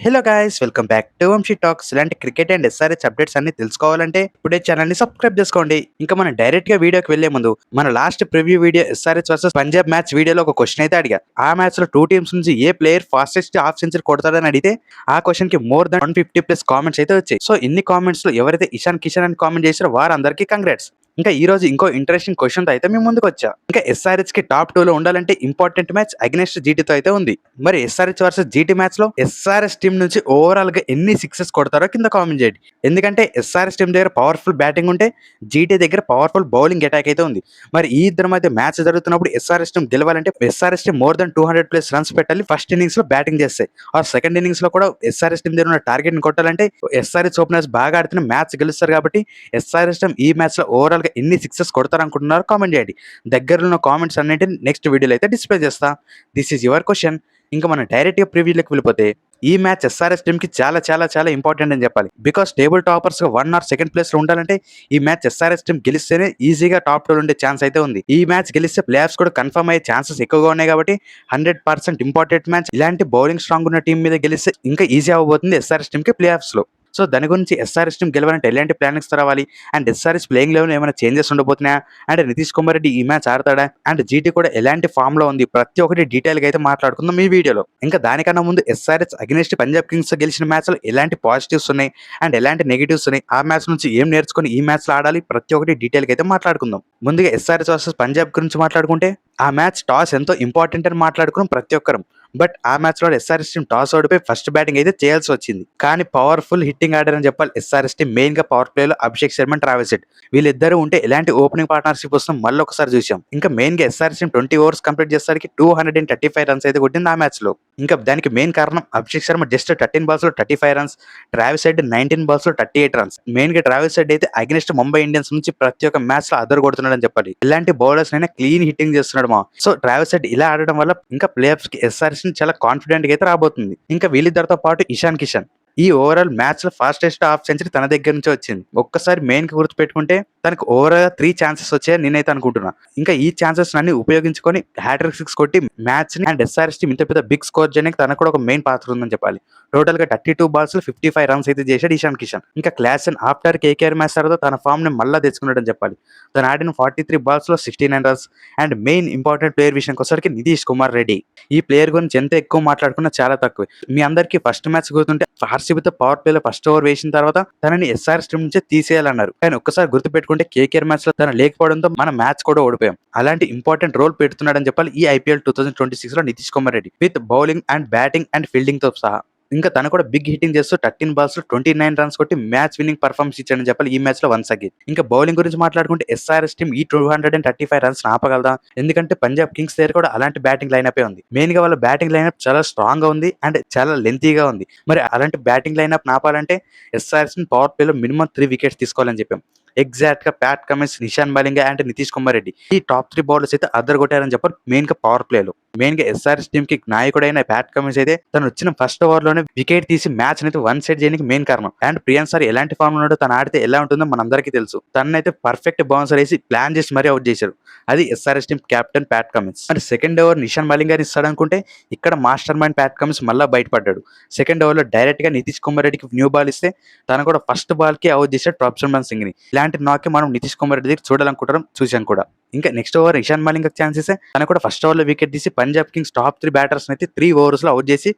Hello guys, welcome back to Vamshi talks. ఇలాంటి cricket and SRH updates అన్ని తెలుసుకోవాలంటే ఇప్పుడే ఛానల్ ని సబ్స్క్రైబ్ చేసుకోండి. ఇంకా మనం డైరెక్ట్ గా వీడియోకి వెళ్లే ముందు మన last preview video SRH versus Punjab match వీడియోలో ఒక క్వశ్చన్ అయితే అడిగా. ఆ మ్యాచ్ లో టూ టీమ్స్ నుంచి ఏ ప్లేయర్ ఫాస్టెస్ట్ హాఫ్ సెంచరీ కొడతాడని అడిగితే ఆ క్వశ్చన్ కి మోర్ దాన్ 150+ కామెంట్స్ అయితే వచ్చాయి. సో ఇన్ని కామెంట్స్ లో ఎవరైతే ఇషాన్ కిషన్ అని కామెంట్ చేశారో వారందరికీ కంగ్రాట్స్. ఇంకా ఈ రోజు ఇంకో ఇంట్రెస్టింగ్ క్వశ్చన్ తో అయితే మేము ముందుకు వచ్చా. ఇంకా ఎస్ఆర్హెచ్ కి టాప్ 2 లో ఉండాలంటే ఇంపార్టెంట్ మ్యాచ్ అగెన్స్ట్ జీటీతో అయితే ఉంది. మరి ఎస్ఆర్హెచ్ వర్సెస్ జీటీ మ్యాచ్ లో ఎస్ఆర్ఎస్ టీం నుంచి ఓవరాల్ గా ఎన్ని సిక్సెస్ కొడతారో కింద కామెంట్ చేయండి. ఎందుకంటే ఎస్ఆర్ఎస్ టీం దగ్గర పవర్ఫుల్ బ్యాటింగ్ ఉంటే జీటీ దగ్గర పవర్ఫుల్ బౌలింగ్ అటాక్ అయితే ఉంది. మరి ఈ ఇద్దరి మధ్య మ్యాచ్ జరుగుతున్నప్పుడు ఎస్ఆర్ఎస్ టీం గెలవాలంటే SRS team more than 200+ runs పెట్టాలి ఫస్ట్ ఇన్నింగ్స్ లో బ్యాటింగ్ చేస్తే. ఆ సెకండ్ ఇన్నింగ్స్ లో కూడా ఎస్ఆర్ఎస్ టీం దగ్గర ఉన్న టార్గెట్ ని కొట్టాలంటే ఎస్ఆర్ఎస్ ఓపెనర్స్ బాగా ఆడుతున్న మ్యాచ్ గెలుస్తారు. కాబట్టి ఎస్ఆర్ఎస్ టీం ఈ మ్యాచ్ లో ఓవరాల్ గా ఎన్ని సిక్సెస్ కొడతారనుకుంటున్నారు కామెంట్ చేయండి. దగ్గరలో ఉన్న కామెంట్స్ అన్నింటిని నెక్స్ట్ వీడియోలో అయితే డిస్ప్లే చేస్తా. This is your question. ఇంకా మనం డైరెక్ట్ గా ప్రివ్యూలోకి వెళ్ళిపోతే ఈ మ్యాచ్ ఎస్ఆర్ఎస్ టీమ్ కి చాలా చాలా చాలా ఇంపార్టెంట్ అని చెప్పాలి. బికాస్ టేబుల్ టాపర్స్ గా 1 ఆర్ సెకండ్ ప్లేస్ లో ఉండాలంటే ఈ మ్యాచ్ ఎస్ఆర్ఎస్ టీమ్ గెలిస్తేనే ఈజీగా టాప్ 2 ఉండే ఛాన్స్ అయితే ఉంది. ఈ మ్యాచ్ గెలిస్తే ప్లే ఆఫ్స్ కూడా కన్ఫర్మ్ అయ్యే ఛాన్సెస్ ఎక్కువగా ఉన్నాయి. కాబట్టి 100% ఇంపార్టెంట్ మ్యాచ్. ఇలాంటి బౌలింగ్ స్ట్రాంగ్ ఉన్న టీం మీద గెలిస్తే ఇంకా ఈజీ అవబోతుంది ఎస్ఆర్ఎస్ టీమ్ కి ప్లే ఆఫ్స్ లో. సో దాని గురించి ఎస్ఆర్ఎస్ టీం గెలవాలంటే ఎలాంటి ప్లానింగ్స్ రావాలి అండ్ ఎస్ఆర్ఎస్ ప్లేయింగ్ లెవెల్ ఏమైనా చేంజెస్ ఉండబోతున్నాయా అండ్ నితీష్ కుమార్ రెడ్డి ఈ మ్యాచ్ ఆడతాడా అండ్ జీటీ కూడా ఎలాంటి ఫామ్ లో ఉంది ప్రతి ఒక్కటి డీటెయిల్ గా అయితే మాట్లాడుకుందాం ఈ వీడియోలో. ఇంకా దానికన్నా ముందు ఎస్ఆర్ఎస్ అగెన్స్ట్ పంజాబ్ కింగ్స్ గెలిచిన మ్యాచ్ లో ఎలాంటి పాజిటివ్స్ ఉన్నాయి అండ్ ఎలాంటి నెగిటివ్స్ ఉన్నాయి, ఆ మ్యాచ్ నుంచి ఏం నేర్చుకుని ఈ మ్యాచ్ లో ఆడాలి ప్రతి ఒక్కటి డీటెయిల్ గా అయితే మాట్లాడుకుందాం. ముందుగా ఎస్ఆర్ఎస్ వర్సెస్ పంజాబ్ గురించి మాట్లాడుకుంటే ఆ మ్యాచ్ టాస్ ఎంతో ఇంపార్టెంట్ అని మాట్లాడుకున్నాం ప్రతి ఒక్కరం. బట్ ఆ మ్యాచ్ లో ఎస్ఆర్ఎస్ టీం టాస్ ఓడిపోయి ఫస్ట్ బ్యాటింగ్ అయితే చేయాల్సి వచ్చింది. కానీ పవర్ఫుల్ హిట్టింగ్ ఆడారని చెప్పాలి ఎస్ఆర్ఎస్ టీం. మెయిన్ గా పవర్ ప్లే లో అభిషేక్ శర్మ ట్రావిస్ హెడ్ వీళ్ళిద్దరూ ఉంటే ఎలాంటి ఓపెనింగ్ పార్ట్నర్షిప్ వస్తుందో మళ్ళీ ఒకసారి చూసాం. ఇంకా మెయిన్ గా ఎస్ఆర్ఎస్ టీం 20 ఓవర్స్ కంప్లీట్ చేసరికి 235 రన్స్ అయితే కొట్టింది ఆ మ్యాచ్ లో. ఇంకా దానికి మెయిన్ కారణం అభిషేక్ శర్మ జస్ట్ 13 బాల్స్ లో 35 రన్స్, ట్రావిస్ హెడ్ 19 బాల్స్ లో 38 రన్స్. మెయిన్ గా ట్రావిస్ హెడ్ అయితే అగెన్స్ట్ ముంబై ఇండియన్స్ నుంచి ప్రతి ఒక్క మ్యాచ్ లో అదర్ కొడుతున్నాడు అని చెప్పాలి. ఇలాంటి బౌలర్స్ అయినా క్లీన్ హిట్టింగ్ చేస్తున్నాడు మా. సో ట్రావిస్ హెడ్ ఇలా ఆడడం వల్ల ఇంకా ప్లే ఆఫ్స్ కి ఎస్ఆర్ఎస్ చాలా కాన్ఫిడెంట్ గా అయితే రాబోతుంది. ఇంకా వీళ్ళిద్దరితో పాటు ఇషాన్ కిషన్ ఈ ఓవరాల్ మ్యాచ్ లో ఫాస్టెస్ట్ హాఫ్ సెంచరీ తన దగ్గర నుంచి వచ్చింది. ఒక్కసారి మెయిన్ కి గుర్తు పెట్టుకుంటే తనకు ఓవరాల్ 3 ఛాన్సెస్ వచ్చాయని నేనైతే అనుకుంటున్నా. ఇంకా ఈ ఛాన్సెస్ అన్ని ఉపయోగించుకొని హ్యాట్రిక్ 6 కొట్టి మ్యాచ్ ని అండ్ ఎస్ఆర్ఎస్ టీం ఇంత పెద్ద బిగ్ స్కోర్ చేయడానికి తనకు కూడా ఒక మెయిన్ పాత్ర ఉందని చెప్పాలి. టోటల్ గా 32 బాల్స్ లో 55 రన్స్ అయితే చేశాడు ఇషాన్ కిషన్. ఇంకా class and after KKR match తర్వాత తన ఫామ్ ని మళ్ళా తెచ్చుకున్నాడని చెప్పాలి. తను ఆడిన 43 బాల్స్ లో 69 runs. And main important player విషయానికి వచ్చరికి నితీష్ కుమార్ రెడ్డి. ఈ ప్లేయర్ గురించి ఎంత ఎక్కువ మాట్లాడుకున్నా చాలా తక్కువే. మీ అందరికీ ఫస్ట్ మ్యాచ్ గుర్తుంటే ఆర్సీబీతో పవర్ ప్లేలో ఫస్ట్ ఓవర్ వేసిన తర్వాత తనని ఎస్ఆర్ఎస్ టీం నుంచే తీసేయాలన్నారు. కానీ ఒక్కసారి గుర్తు పెట్టుకుంటే కేకేఆర్ మ్యాచ్ లో తన లేకపోవడంతో మన మ్యాచ్ కూడా ఓడిపోయాం. అలాంటి ఇంపార్టెంట్ రోల్ పెడుతున్నాడని చెప్పాలి ఈ ఐపీఎల్ 2026 లో Nitish Kumar Reddy with bowling and batting and fielding తో సహా. ఇంకా తను కూడా బిగ్ హిట్టింగ్ చేస్తూ 13 బాల్స్ లో 29 రన్స్ కొట్టి మ్యాచ్ విన్నింగ్ పర్ఫార్మెన్స్ ఇచ్చాడని చెప్పాలి ఈ మ్యాచ్ లో వన్స్ అగైన్. ఇంకా బౌలింగ్ గురించి మాట్లాడుకుంటే ఎస్ఆర్ఎస్ టీం ఈ 235 రన్స్ ఆపగలదా? ఎందుకంటే పంజాబ్ కింగ్స్ దగ్గర కూడా అలాంటి బ్యాటింగ్ లైనప్ ఉంది. మెయిన్ గా వాళ్ళ బ్యాటింగ్ లైనప్ చాలా స్ట్రాంగ్ గా ఉంది అండ్ చాలా లెంతీగా ఉంది. మరి అలాంటి బ్యాటింగ్ లైనప్ ఆపాలంటే ఎస్ఆర్ఎస్ పవర్ ప్లే లో మినిమం 3 వికెట్స్ తీసుకోవాలని చెప్పాం. ఎగ్జాక్ట్ గా Pat Cummins, Nishan Malinga and Nitish Kumar Reddy ఈ టాప్ 3 బౌలర్స్ అయితే అద్దరు కొట్టారని చెప్పారు మెయిన్ గా పవర్ ప్లే లో. మెయిన్ గా ఎస్ఆర్ఎస్ టీం కి నాయకుడైన ప్యాట్ కమిన్స్ అయితే తను వచ్చిన ఫస్ట్ ఓవర్ లోనే వికెట్ తీసి మ్యాచ్ అయితే వన్ సైడ్ చేయడానికి మెయిన్ కారణం. అండ్ ప్రియాన్ సార్ ఎలాంటి ఫామ్ ఉన్నాడో తను ఆడితే ఎలా ఉంటుందో మనందరికీ తెలుసు. తనైతే పర్ఫెక్ట్ బౌన్సర్ వేసి ప్లాన్ చేసి మరీ అవుట్ చేశారు. అది SRS team captain Pat Cummins. And second over Nishan Malinga గారు ఇస్తాడు అనుకుంటే ఇక్కడ మాస్టర్ మైండ్ ప్యాట్ కమిన్స్ మళ్ళీ బయటపడ్డాడు. సెకండ్ ఓవర్ లో డైరెక్ట్ గా నితీష్ కుమార్ రెడ్డికి న్యూ బాల్ ఇస్తే తను కూడా ఫస్ట్ బాల్ కి అవుట్ చేశాడు ప్రొఫెషనల్ సింగ్ ని. ఇలాంటి నాకే మనం నితీష్ కుమార్ రెడ్డి దగ్గర చూడాలనుకుంటాం, చూసాం కూడా. ఇంకా next over Ishan Malinga chances తను కూడా ఫస్ట్ ఓవర్ లో వికెట్ తీసి పంజాబ్ కింగ్స్ టాప్ 3 బ్యాటర్స్ అయితే 3 ఓవర్స్ లో అవుట్ చేసి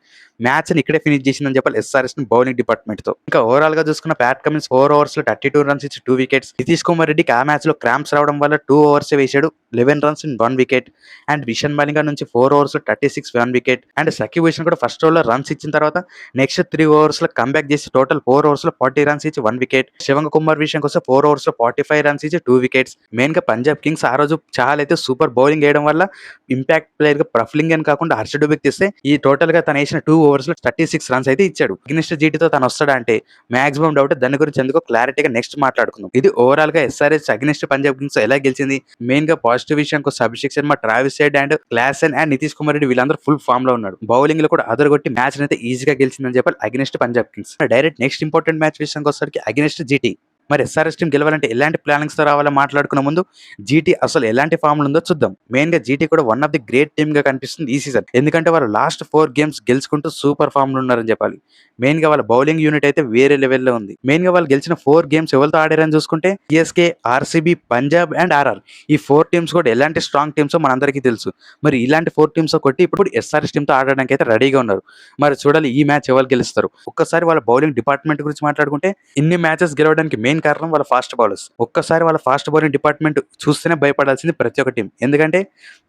మ్యాచ్ ని ఇక్కడే ఫినిష్ చేసిందని చెప్పాలి ఎస్ఆర్ఎస్ బౌలింగ్ డిపార్ట్మెంట్ తో. ఇంకా ఓవరాల్ గా చూసుకున్న ప్యాట్ కమిన్స్ 4 ఓవర్స్ లో 32 రన్స్ ఇచ్చి 2 వికెట్స్. నితీష్ కుమార్ రెడ్డికి ఆ మ్యాచ్ లో క్రాంప్స్ రావడం వల్ల 2 ఓవర్స్ వేసాడు 11 runs in 1 wicket. And Ishan Malinga నుంచి 4 ఓవర్స్ లో 36 1 వికెట్. అండ్ సకీబ్ హుసేన్ కూడా ఫస్ట్ ఓవర్ లో రన్స్ ఇచ్చిన తర్వాత నెక్స్ట్ 3 ఓవర్స్ లో కంబ్యాక్ చేసి టోటల్ 4 ఓవర్స్ లో 40 రన్స్ ఇచ్చి 1 వికెట్. శివంగ కుమార్ విషయానికి వస్తే 4 ఓవర్స్ లో 45 రన్స్ ఇచ్చి 2 వికెట్స్. మెయిన్ గా పంజాబ్ కింగ్స్ ఆ రోజు చాలా అయితే సూపర్ బౌలింగ్ వేయడం వల్ల ఇంపాక్ట్ ప్లేయర్ గా ప్రఫ్లింగ్ అని కాకుండా హర్ష డూబెక్ తీస్తే ఈ టోటల్ గా తను వేసిన 2 ఓవర్స్ లో 36 రన్స్ అయితే ఇచ్చాడు. అగెన్స్ట్ జీటీతో తను వస్తాడా అంటే మాక్సిమం డౌట్. దాని గురించి ఎందుకో క్లారిటీగా నెక్స్ట్ మాట్లాడుకుందాం. ఇది ఓవరాల్ గా ఎస్ఆర్ఎస్ అగెన్స్ట్ పంజాబ్ కింగ్స్ ఎలా గెలిచింది. మెయిన్ గా పాజిటివ్ విషయానికి వస్తే Abhishek Sharma, Travis head and Klaasen and Nitish Kumar Reddy వీళ్ళందరూ ఫుల్ ఫామ్ లో ఉన్నాడు. బౌలింగ్ లో కూడా అదరగొట్టి మ్యాచ్ అయితే ఈజీగా గెలిచిందని చెప్పాలి against Punjab Kings. Direct next important match విషయానికి వచ్చేసరికి అగెన్స్ట్ జీటీ. మరి ఎస్ఆర్ఎస్ టీం గెలవాలంటే ఎలాంటి ప్లానింగ్స్ తో రావాలో మాట్లాడుకున్న ముందు జీటీ అసలు ఎలాంటి ఫామ్ లో ఉందో చూద్దాం. మెయిన్ గా జీటీ కూడా one of the great team గా కనిపిస్తుంది ఈ సీజన్. ఎందుకంటే వాళ్ళు లాస్ట్ 4 గేమ్స్ గెలుచుకుంటూ సూపర్ ఫామ్ లో ఉన్నారని చెప్పాలి. మెయిన్ గా వాళ్ళ బౌలింగ్ యూనిట్ అయితే వేరే లెవెల్లో ఉంది. మెయిన్ గా వాళ్ళు గెలిచిన 4 గేమ్స్ ఎవరితో ఆడారని చూసుకుంటే CSK, RCB, Punjab and RR. ఈ 4 టీమ్స్ కూడా ఎలాంటి స్ట్రాంగ్ టీమ్స్ మనందరికీ తెలుసు. మరి ఇలాంటి 4 టీమ్స్ కొట్టి ఇప్పుడు ఎస్ఆర్ఎస్ టీమ్ తో ఆడడానికి అయితే రెడీగా ఉన్నారు. మరి చూడాలి ఈ మ్యాచ్ ఎవరు గెలుస్తారు. ఒక్కసారి వాళ్ళ బౌలింగ్ డిపార్ట్మెంట్ గురించి మాట్లాడుకుంటే ఇన్ని మ్యాచెస్ గెలవడానికి మెయిన్ కారణం వాళ్ళ ఫాస్ట్ బౌలర్స్. ఒక్కసారి వాళ్ళ ఫాస్ట్ బౌలింగ్ డిపార్ట్మెంట్ చూస్తేనే భయపడాల్సింది ప్రతి ఒక్క టీం. ఎందుకంటే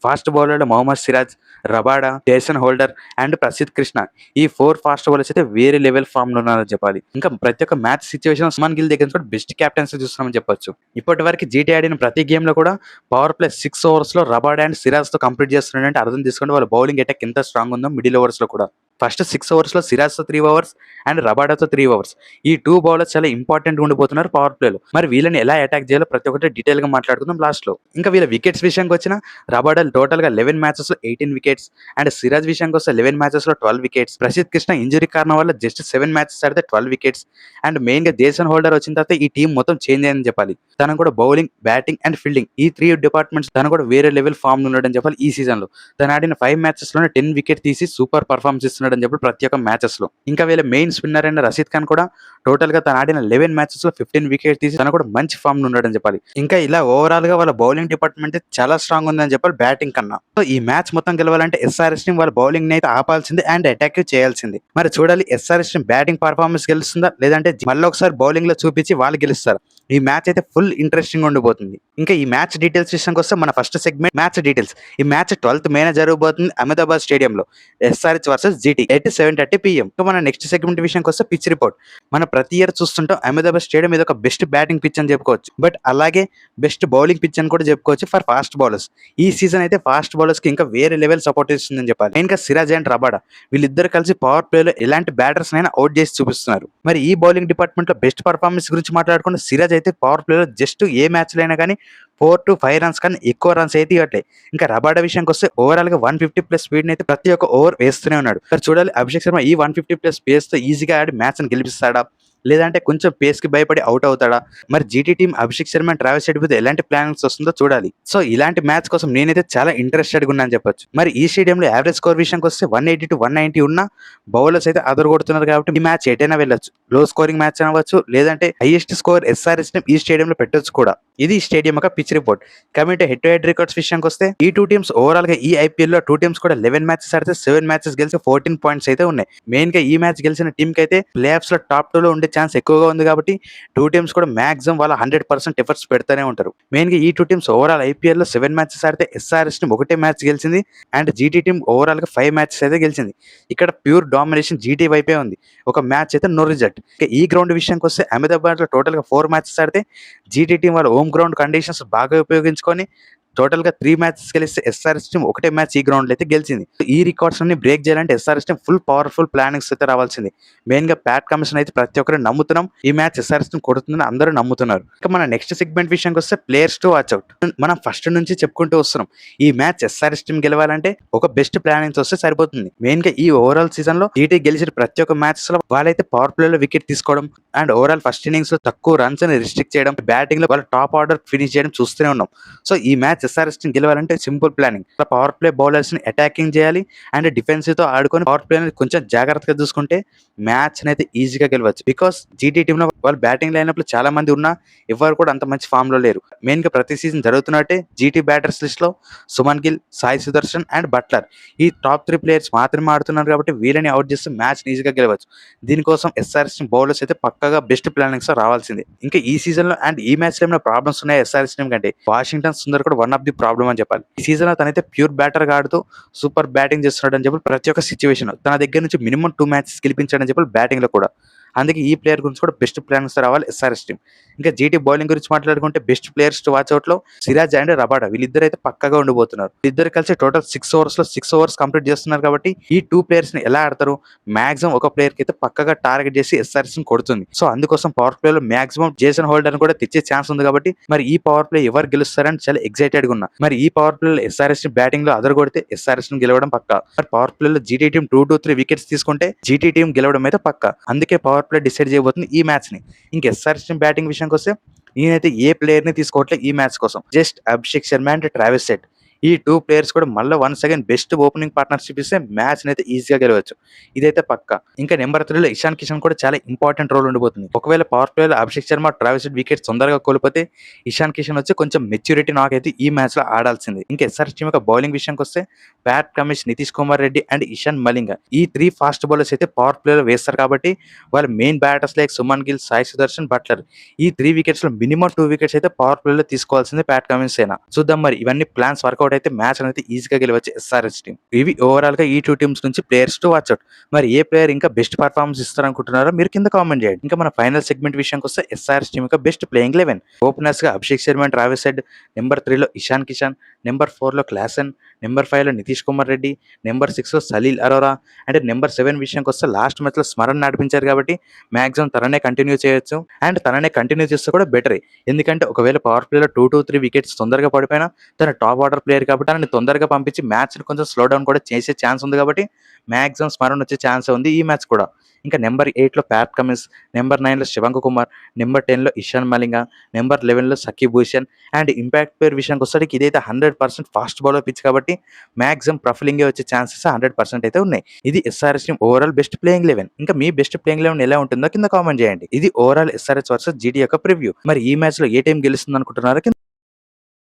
ఫాస్ట్ బౌలర్లు Mohammed Siraj, Rabada, Jason Holder and Prasidh Krishna. ఈ 4 ఫాస్ట్ బౌలర్స్ అయితే వేరే లెవెల్ ఫామ్ లో ఉన్నారని చెప్పాలి. ఇంకా ప్రతి ఒక్క మ్యాచ్ సిచ్యువేషన్ సుమన్ గిల్ దగ్గర కూడా బెస్ట్ క్యాప్టెన్సీ చూస్తున్నామని చెప్పొచ్చు. ఇప్పటి వరకు జీటీ ఆడిన ప్రతి గేమ్ లో కూడా పవర్ ప్లే 6 ఓవర్స్ లో రబాడా అండ్ సిరాజ్ తో కంప్లీట్ చేస్తున్నారంటే అర్థం చేసుకోండి వాళ్ళ బౌలింగ్ అటాక్ ఎంత స్ట్రాంగ్ ఉందో మిడిల్ ఓవర్స్ లో కూడా. ఫస్ట్ 6 ఓవర్స్ లో సిరాజ్తో 3 ఓవర్స్ అండ్ రబాడాతో 3 ఓవర్స్. ఈ 2 బౌలర్స్ చాలా ఇంపార్టెంట్ ఉండిపోతున్నారు పవర్ ప్లేలో. మరి వీళ్ళని ఎలా అటాక్ చేయాలో ప్రతి ఒక్కటి డీటెయిల్ గా మాట్లాడుకుందాం లాస్ట్ లో. ఇంకా వీళ్ళ వికెట్స్ విషయానికి వచ్చిన రబాడా టోటల్ గా 11 మ్యాచెస్ లో 18 వికెట్స్ అండ్ సిరాజ్ విషయానికి వస్తే 11 మ్యాచెస్ లో 12 వికెట్స్. ప్రసిద్ధ్ కృష్ణ ఇంజరీ కారణం వల్ల జస్ట్ 7 మ్యాచెస్ ఆడితే 12 వికెట్స్. అండ్ మెయిన్ గా జేసన్ హోల్డర్ వచ్చిన తర్వాత ఈ టీం మొత్తం చేంజ్ అయిందని చెప్పాలి. తను కూడా బౌలింగ్, బ్యాటింగ్ అండ్ ఫీల్డింగ్ ఈ 3 డిపార్ట్మెంట్స్ తను కూడా వేరే లెవెల్ ఫామ్ ఉన్నాడని చెప్పాలి ఈ సీజన్ లో. తను ఆడిన 5 మ్యాచెస్ లోనే 10 వికెట్ తీసి సూపర్ పర్ఫార్మెన్స్ ఇస్తున్నాడని చెప్పి ప్రతి ఒక్క మ్యాచెస్ లో. ఇంకా వీళ్ళ మెయిన్ స్పిన్నర్ అయిన రషీద్ ఖాన్ కూడా టోటల్ గా తను ఆడిన 11 మ్యాచెస్ లో 15 వికెట్ తీసి తను కూడా మంచి ఫామ్ లో ఉన్నాడని చెప్పాలి. ఇంకా ఇలా ఓవరాల్ గా వాళ్ళ బౌలింగ్ డిపార్ట్మెంట్ చాలా స్ట్రాంగ్ ఉందని చెప్పాలి బ్యాటింగ్ కన్నా. సో ఈ మ్యాచ్ మొత్తం గెలవాలంటే ఎస్ఆర్ఎస్ టీం వాళ్ళ బౌలింగ్ ని అయితే ఆపాల్సింది అండ్ అటాక్ చేయాల్సింది. మరి చూడాలి ఎస్ఆర్ఎస్ టీం బ్యాటింగ్ పర్ఫార్మెన్స్ గెలుస్తుందా లేదంటే మళ్ళీ ఒకసారి బౌలింగ్ లో చూపించి వాళ్ళు గెలుస్తారు. ఈ మ్యాచ్ అయితే ఫుల్ ఇంట్రెస్టింగ్ ఉండిపోతుంది. ఇంకా ఈ మ్యాచ్ డీటెయిల్స్ విషయానికి వస్తే మన ఫస్ట్ సెగ్మెంట్ మ్యాచ్ డీటెయిల్స్. ఈ మ్యాచ్ 12th May జరగబోతుంది అహ్మదాబాద్ స్టేడియంలో ఎస్ఆర్హెచ్ వర్సెస్ జీటీ 7:30 PM. మన నెక్స్ట్ సెగ్మెంట్ విషయానికి వస్తే పిచ్ రిపోర్ట్. మన ప్రతి ఇయర్ చూస్తుంటాం అహ్మదాబాద్ స్టేడియం ఇది ఒక బెస్ట్ బ్యాటింగ్ పిచ్ అని చెప్పుకోవచ్చు. బట్ అలాగే బెస్ట్ బౌలింగ్ పిచ్ అని కూడా చెప్పుకోవచ్చు ఫర్ ఫాస్ట్ బౌలర్స్. ఈ సీజన్ అయితే ఫాస్ట్ బౌలర్స్ కి ఇంకా వేరే లెవెల్ సపోర్ట్ ఇస్తుందని చెప్పాలి. ఇంకా సిరాజ్ అండ్ రబాడా వీళ్ళిద్దరు కలిసి పవర్ ప్లేలో ఎలాంటి బ్యాటర్స్ అయినా అవుట్ చేసి చూపిస్తున్నారు. మరి ఈ బౌలింగ్ డిపార్ట్మెంట్ లో బెస్ట్ పర్ఫార్మెన్స్ గురించి మాట్లాడుకుంటే సిరాజ్ అయితే పవర్ ప్లేలో జస్ట్ ఏ మ్యాచ్ లో అయినా కానీ 4 to 5 రన్స్ కానీ ఎక్కువ రన్స్ అయితే ఇవ్వట్లే. ఇంకా రబాడా విషయానికి వస్తే ఓవరాల్ గా 150+ స్పీడ్ అయితే ప్రతి ఒక్క ఓవర్ వేస్తూనే ఉన్నాడు. చూడాలి అభిషేక్ శర్మ ఈ 150+ పేస్ తో ఈజీగా ఆడి మ్యాచ్ ని గెలిపిస్తాడా లేదంటే కొంచెం పేస్ కి భయపడి అవుట్ అవుతాడా. మరి GT team Abhishek Sharma and Travis head మీద ఎలాంటి ప్లానింగ్స్ వస్తుందో చూడాలి. సో ఇలాంటి మ్యాచ్ కోసం నేనైతే చాలా ఇంట్రెస్టెడ్ గా ఉన్నాను చెప్పొచ్చు. మరి ఈ స్టేడియంలో యావరేజ్ స్కోర్ విషయానికి వస్తే 180 to 190 ఉన్న బౌలర్స్ అయితే అదరగొడుతున్నారు కాబట్టి ఈ మ్యాచ్ ఎటైనా వెళ్ళొచ్చు. లో స్కోరింగ్ మ్యాచ్ అనవచ్చు లేదంటే హైయెస్ట్ స్కోర్ ఎస్ఆర్ఎస్ టీం ఈ స్టేడియంలో పెట్టొచ్చు కూడా. ఇది స్టేడియం యొక్క pitch report. Committee head to head records విషయానికి వస్తే ఈ 2 టీమ్స్ ఓవరాల్ గా ఈ ఐపీఎల్ లో 2 టీమ్స్ కూడా 11 మ్యాచెస్ ఆడితే 7 మ్యాచెస్ గెలిచి 14 పాయింట్స్ అయితే ఉన్నాయి. మెయిన్ గా ఈ మ్యాచ్ గెలిచిన టీం కి అయితే ప్లే ఆఫ్స్ లో టాప్ 2 లో ఉండే ఛాన్స్ ఎక్కువగా ఉంది కాబట్టి 2 టీమ్స్ కూడా మాక్సిమం వాళ్ళ 100% ఎఫర్ట్స్ పెడతానే ఉంటారు. మెయిన్ గా ఈ 2 టీమ్స్ ఓవరాల్ ఐపీఎల్ లో 7 మ్యాచెస్ ఆడితే ఎస్ఆర్ఎస్ టీం ఒకటే మ్యాచ్ గెలిచింది అండ్ జీటీ టీం ఓవరాల్ గా 5 మ్యాచెస్ అయితే గెలిచింది. ఇక్కడ ప్యూర్ డామినేషన్ జీటీ వైపే ఉంది. ఒక మ్యాచ్ అయితే నో రిజల్ట్. ఈ గ్రౌండ్ విషయానికి వస్తే అహ్మదాబాద్ లో టోటల్ గా 4 మ్యాచెస్ ఆడితే జీటీ టీం వాళ్ళ హోమ్ గ్రౌండ్ కండిషన్స్ బాగా ఉపయోగించుకొని టోటల్ గా 3 మ్యాచెస్ గెలిస్తే ఎస్ఆర్ఎస్ టీం ఒకటే మ్యాచ్ ఈ గ్రౌండ్ లో అయితే గెలిచింది. ఈ రికార్డ్స్ అన్ని బ్రేక్ చేయాలంటే SRS team full powerful plannings అయితే రావాల్సింది. మెయిన్ గా ప్యాట్ కమిషన్ అయితే ప్రతి ఒక్కరు నమ్ముతున్నాం ఈ మ్యాచ్ ఎస్ఆర్ఎస్ టీం కొడుతుందని అందరూ నమ్ముతున్నారు. ఇక మన నెక్స్ట్ సెగ్మెంట్ విషయానికి వస్తే ప్లేయర్స్ టు వాచ్ అవుట్. మనం ఫస్ట్ నుంచి చెప్పుకుంటూ వస్తున్నాం ఈ మ్యాచ్ ఎస్ఆర్ఎస్ టీం గెలవాలంటే ఒక బెస్ట్ ప్లానింగ్స్ వస్తే సరిపోతుంది. మెయిన్ గా ఈ ఓవరాల్ సీజన్ లో జీటీ గెలిచిన ప్రతి ఒక్క మ్యాచెస్ లో వాళ్ళైతే పవర్ ప్లే లో వికెట్ తీసుకోవడం అండ్ ఓవరాల్ ఫస్ట్ ఇన్నింగ్స్ లో తక్కువ రన్స్ ని రిస్ట్రిక్ట్ చేయడం, బ్యాటింగ్ లో వాళ్ళ టాప్ ఆర్డర్ ఫినిష్ చేయడం చూస్తూనే ఉన్నాం. సో ఈ మ్యాచ్ ఎస్ఆర్ఎస్ టీం గెలవాలంటే simple planning. Power play bowlers ని అటాకింగ్ చేయాలి అండ్ డిఫెన్సివ్ తో ఆడుకొని పవర్ ప్లే కొంచెం జాగ్రత్తగా చూసుకుంటే మ్యాచ్ అయితే ఈజీగా గెలవచ్చు. బికాస్ జీటీ టీమ్ లో వాళ్ళు బ్యాటింగ్ లైనప్ లో చాలా మంది ఉన్నా ఎవరు కూడా అంత మంచి ఫామ్ లో లేరు. మెయిన్ గా ప్రతి సీజన్ జరుగుతున్నట్టే జీటీ బ్యాటర్స్ లిస్ట్ లో సుమన్ గిల్, సాయి సుదర్శన్ అండ్ బట్లర్ ఈ టాప్ 3 ప్లేయర్స్ మాత్రమే ఆడుతున్నారు కాబట్టి వీళ్ళని అవుట్ చేస్తే మ్యాచ్ ఈజీగా గెలవచ్చు. దీనికోసం ఎస్ఆర్ఎస్ టీం బౌలర్స్ అయితే పక్కగా బెస్ట్ ప్లానింగ్స్ రావాల్సిందే. ఇంకా ఈ సీజన్ లో అండ్ ఈ మ్యాచ్ లో ఏమైనా ప్రాబ్లమ్స్ ఉన్నాయి ఎస్ఆర్ఎస్ టీం కంటే వాషింగ్టన్ సుందర్ కూడా వన్ ఆఫ్ ది ప్రాబ్లమ్ అని చెప్పాలి. ఈ సీజన్ లో తనైతే ప్యూర్ బ్యాటర్ గా ఆడుతూ సూపర్ బ్యాటింగ్ చేస్తున్నాడు అని చెప్పి ప్రతి ఒక్క సిచ్యువేషన్ తన దగ్గర నుంచి మినిమం 2 మ్యాచెస్ గెలిపించాడని చెప్పి బ్యాటింగ్ లో కూడా. అందుకే ఈ ప్లేయర్ గురించి కూడా బెస్ట్ ప్లాన్స్ రావాలి ఎస్ఆర్ఎస్ టీం. ఇంకా జీటీ బౌలింగ్ గురించి మాట్లాడుకుంటే best players to watch out లో సిరాజ్ అండ్ రబాడా వీళ్ళిద్దరు అయితే పక్కగా ఉండిపోతున్నారు. ఇద్దరు కలిసి టోటల్ 6 ఓవర్స్ లో 6 ఓవర్స్ కంప్లీట్ చేస్తున్నారు కాబట్టి ఈ 2 ప్లేయర్స్ ని ఎలా ఆడతారు మాక్సిమం ఒక ప్లేయర్ కి అయితే పక్కగా టార్గెట్ చేసి ఎస్ఆర్ఎస్ ని కొడుతుంది. సో అందుకోసం పవర్ ప్లే లో మాక్సిమం జేసన్ హోల్డర్ కూడా తెచ్చే ఛాన్స్ ఉంది కాబట్టి మరి ఈ పవర్ ప్లే ఎవరు గెలుస్తారని చాలా ఎక్సైటెడ్ గా ఉన్నా. మరి ఈ పవర్ ప్లే లో ఎస్ఆర్ఎస్ ని బ్యాటింగ్ లో అదర్ కొడితే ఎస్ఆర్ఎస్ ని గెలవడం పక్క. మరి పవర్ ప్లే లో జీటీ టీం 2 to 3 వికెట్స్ తీసుకుంటే జీటీ టీం గెలవడం అయితే పక్క. అందుకే పవర్ పవర్ ప్లే డిసైడ్ చేయబోతుంది ఈ మ్యాచ్ ని. ఇంక ఎస్ఆర్హెచ్ టీమ్ బ్యాటింగ్ విషయానికి వస్తే నేనైతే ఏ ప్లేయర్ ని తీసుకోవట్లేదు ఈ మ్యాచ్ కోసం. Just Abhishek Sharma and Travis head ఈ 2 ప్లేయర్స్ కూడా మళ్ళీ once again best opening partnership ఇస్తే మ్యాచ్‌ని అయితే ఈజీగా గెలవచ్చు. ఇదైతే పక్కా. ఇంకా నెంబర్ 3లో ఇషాన్ కిషన్ కూడా చాలా ఇంపార్టెంట్ రోల్ ఉండబోతుంది. ఒకవేళ పవర్ ప్లేలో Abhishek Sharma, Travis Head wickets తొందరగా కోల్పోతే ఇషాన్ కిషన్ వచ్చి కొంచెం మెచ్యూరిటీ నాక్ అయితే ఈ మ్యాచ్‌లో ఆడాల్సింది. ఇంకా ఎస్ఆర్‌హెచ్ టీమ్ యొక్క బౌలింగ్ విషయానికి వస్తే Pat Cummins, Nitish Kumar Reddy and Ishan Malinga ఈ 3 ఫాస్ట్ బౌలర్స్ అయితే పవర్ ప్లేలో వేస్తారు కాబట్టి వాళ్ళ main batters like Suman Gill, Sai Sudharsan, Buttler ఈ 3 వికెట్స్‌లో మినిమమ్ 2 వికెట్స్ అయితే పవర్ ప్లేలో తీసుకోవాల్సింది ప్యాట్ కమిన్స్ అయినా. చూద్దాం మరి ఇవన్నీ ప్లాన్స్ వర్కౌట్ అయితే మ్యాచ్ అనేది ఈజీగా గెలవచ్చు ఎస్ఆర్హెచ్ టీమ్. ఇవి ఓవరాల్ గా ఈ 2 టీమ్స్ నుంచి ప్లేయర్స్ టు వాచ్ అవుట్. మరి ఏ ప్లేయర్ ఇంకా బెస్ట్ పర్ఫార్మెన్స్ ఇస్తారనుకుంటున్నారో మీరు కింద కామెంట్ చేయండి. ఇంకా మన ఫైనల్ సెగ్మెంట్ విషయానికి వస్తే ఎస్ఆర్హెచ్ టీమ్ యొక్క బెస్ట్ ప్లేయింగ్ 11 ఓపెనర్స్ గా Abhishek Sharma and Travis Head, number 3లో ఇషాన్ కిషన్, నెంబర్ 4లో క్లాసన్, నెంబర్ 5లో నితీష్ కుమార్ రెడ్డి, నెంబర్ 6లో సలీల్ అరోరా అండ్ నెంబర్ 7 విషయానికి వస్తే లాస్ట్ మ్యాచ్ లో స్మరణ్ నడిపించారు కాబట్టి మాక్సిమం తననే కంటిన్యూ చేయొచ్చు అండ్ తననే కంటిన్యూ చేస్తే కూడా బెటర్. ఎందుకంటే ఒకవేళ పవర్ ప్లేలో 2-3 వికెట్స్ తొందరగా పడిపోయినా తన టాప్ ఆర్డర్ ప్లేయర్ కాబట్టి తనని తొందరగా పంపించి మ్యాచ్ కొంచెం స్లో డౌన్ కూడా చేసే ఛాన్స్ ఉంది కాబట్టి మాక్సిమం స్మరణ్ వచ్చే ఛాన్స్ ఉంది ఈ మ్యాచ్ కూడా. ఇంకా నెంబర్ 8లో ప్యాట్ కమిన్స్, నెంబర్ 9లో శివంక్ కుమార్, నెంబర్ 10లో ఇషాన్ మలింగ, నెంబర్ 11లో Saqib Bhushan and impact player విషయానికి వస్తే ఇదైతే 100% ఫాస్ట్ బౌలర్ పిచ్ కాబట్టి మాక్సిమం ప్రఫిలింగ్ వచ్చే ఛాన్సెస్ 100% అయితే ఉన్నాయి. ఇది SRH team overall best playing 11. ఇంకా మీ బెస్ట్ ప్లేయింగ్ 11 ఎలా ఉంటుందో కింద కామెంట్ చేయండి. ఇది ఓవరాల్ ఎస్ఆర్హెచ్ వర్సెస్ జీటీ యొక్క ప్రివ్యూ. మరి ఈ మ్యాచ్ లో ఏ టీం గెలుస్తుంది అనుకుంటున్నారో